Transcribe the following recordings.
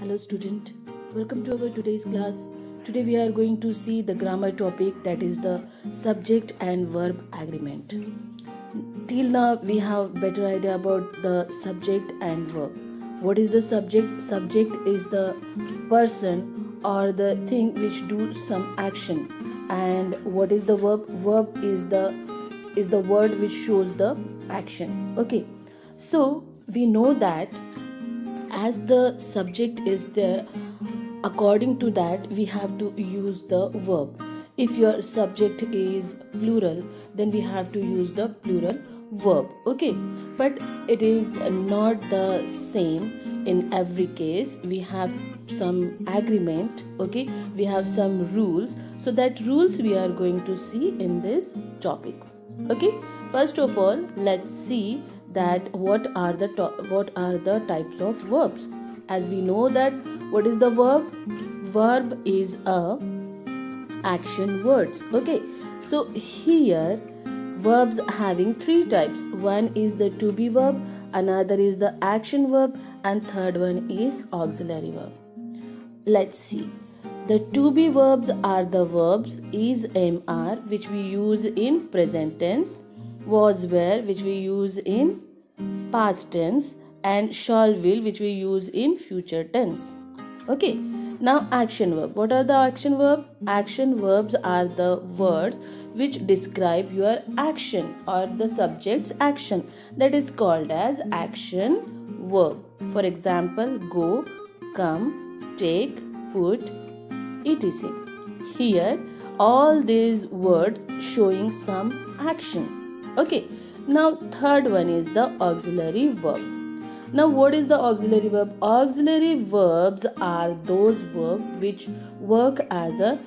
Hello student, welcome to our today's class. Today we are going to see the grammar topic, that is the subject and verb agreement. Till now we have better idea about the subject and verb. What is the subject? Subject is the person or the thing which do some action. And what is the verb? Verb is the word which shows the action. Okay, so we know that as the subject is there, according to that we have to use the verb. If your subject is plural, then we have to use the plural verb. Okay, but it is not the same in every case. We have some agreement. Okay, we have some rules. So that rules we are going to see in this topic. Okay, first of all, let's see that what are the types of verbs. As we know that what is the verb? Verb is a action words. Okay, so here verbs having three types. One is the to be verb, another is the action verb, and third one is auxiliary verb. Let's see. The to be verbs are the verbs is, am, are, which we use in present tense, was, were, which we use in past tense, and shall, will, which we use in future tense. Okay, now action verb. What are the action verb? Action verbs are the words which describe your action or the subject's action. That is called as action verb. For example, go, come, take, put, etc. Here all these words showing some action. Okay, now third one is the auxiliary verb. Now what is the auxiliary verb? Auxiliary verbs are those verbs which work as a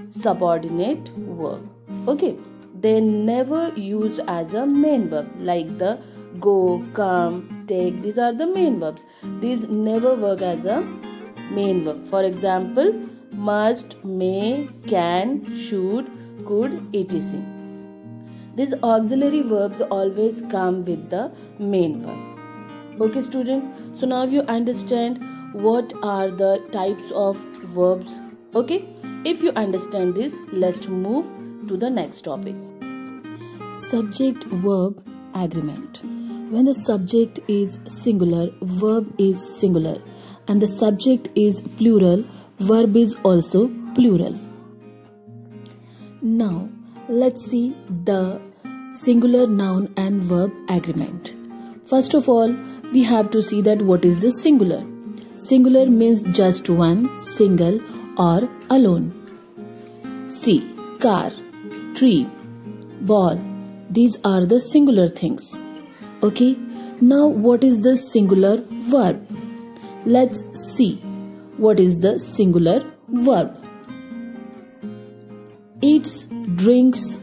subordinate verb. Okay, they never used as a main verb, like the go, come, take. These are the main verbs. These never work as a main verb. For example, must, may, can, should, could, etc. These auxiliary verbs always come with the main verb. Okay student, so now you understand what are the types of verbs. Okay, if you understand this, let's move to the next topic. Subject verb agreement. When the subject is singular, verb is singular, and the subject is plural, verb is also plural. Now let's see the singular noun and verb agreement. First of all, we have to see that what is the singular. Singular means just one, single, or alone. See, car, tree, ball. These are the singular things. Okay, now what is the singular verb? Let's see what is the singular verb. Eats, drinks,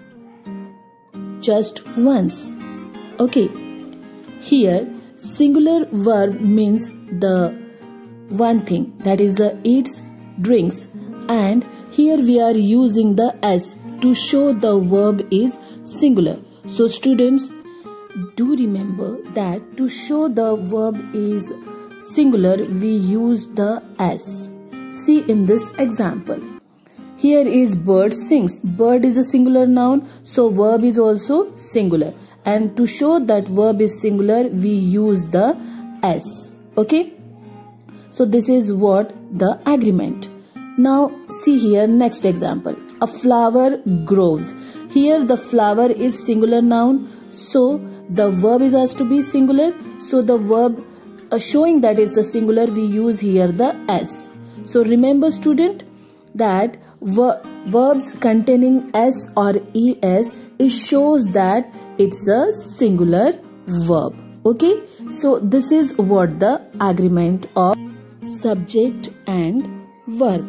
just once. Okay, here singular verb means the one thing, that is the eats, drinks, and here we are using the s to show the verb is singular. So students, do remember that to show the verb is singular we use the s. See in this example. Here is bird sings. Bird is a singular noun, so verb is also singular. And to show that verb is singular, we use the s. Okay? So this is what the agreement. Now see here next example. A flower grows. Here the flower is singular noun, so the verb is has to be singular. So the verb showing that it's a singular, we use here the s. So remember student that verbs containing s or es, it shows that it's a singular verb. Okay, so this is what the agreement of subject and verb.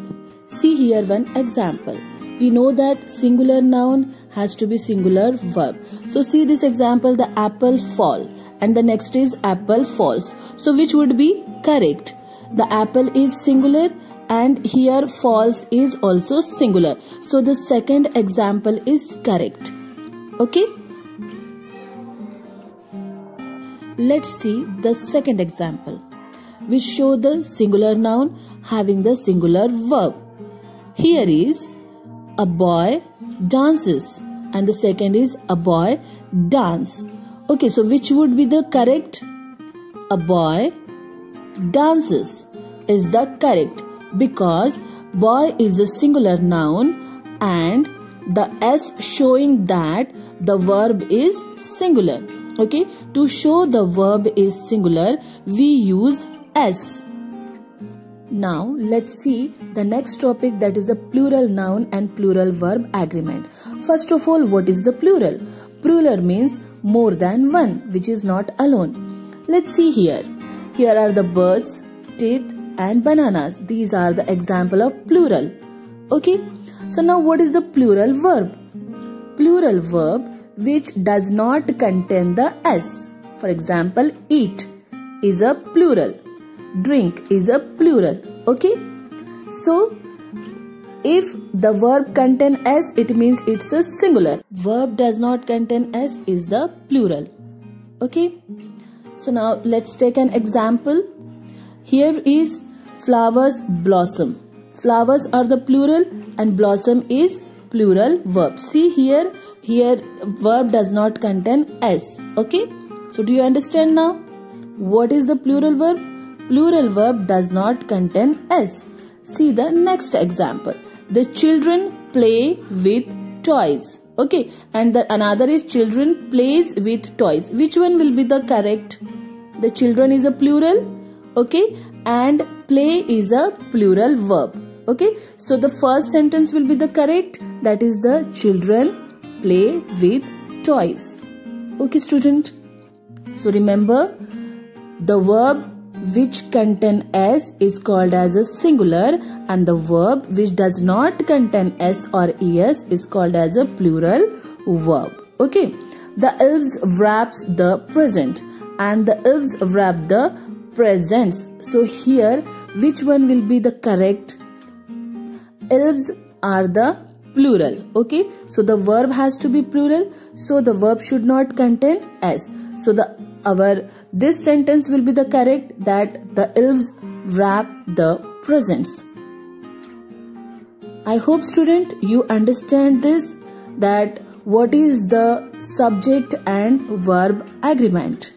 See here one example. We know that singular noun has to be singular verb. So see this example, the apple fall, and the next is apple falls. So which would be correct? The apple is singular and here falls is also singular. So the second example is correct. Okay? Let's see the second example. which show the singular noun having the singular verb. Here is a boy dances and the second is a boy dance. Okay, so which would be the correct? A boy dances is the correct, because boy is a singular noun and the S showing that the verb is singular. Okay, to show the verb is singular, we use S. Now let's see the next topic, that is the plural noun and plural verb agreement. First of all, what is the plural? Plural means more than one, which is not alone. Let's see here. Here are the birds, teeth and bananas. These are the example of plural. Okay. So now what is the plural verb? Plural verb which does not contain the S. For example, eat is a plural. Drink is a plural. Okay. So if the verb contain S, it means it's a singular. Verb does not contain S is the plural. Okay. So now let's take an example. Here is flowers blossom. Flowers are the plural and blossom is plural verb. See here verb does not contain S. Okay. So do you understand now? What is the plural verb? Plural verb does not contain S. See the next example. The children play with toys. Okay. And the another is children plays with toys. Which one will be the correct? The children is a plural. Okay. And play is a plural verb. Okay. So the first sentence will be the correct. That is the children play with toys. Okay, student. So remember, the verb which contain S is called as a singular and the verb which does not contain S or ES is called as a plural verb. Okay. The elves wraps the present and the elves wrap the presents. So here, which one will be the correct? Elves are the plural. Okay. So the verb has to be plural. So the verb should not contain S. So this sentence will be the correct, that the elves wrap the presents. I hope student you understand this, that what is the subject and verb agreement.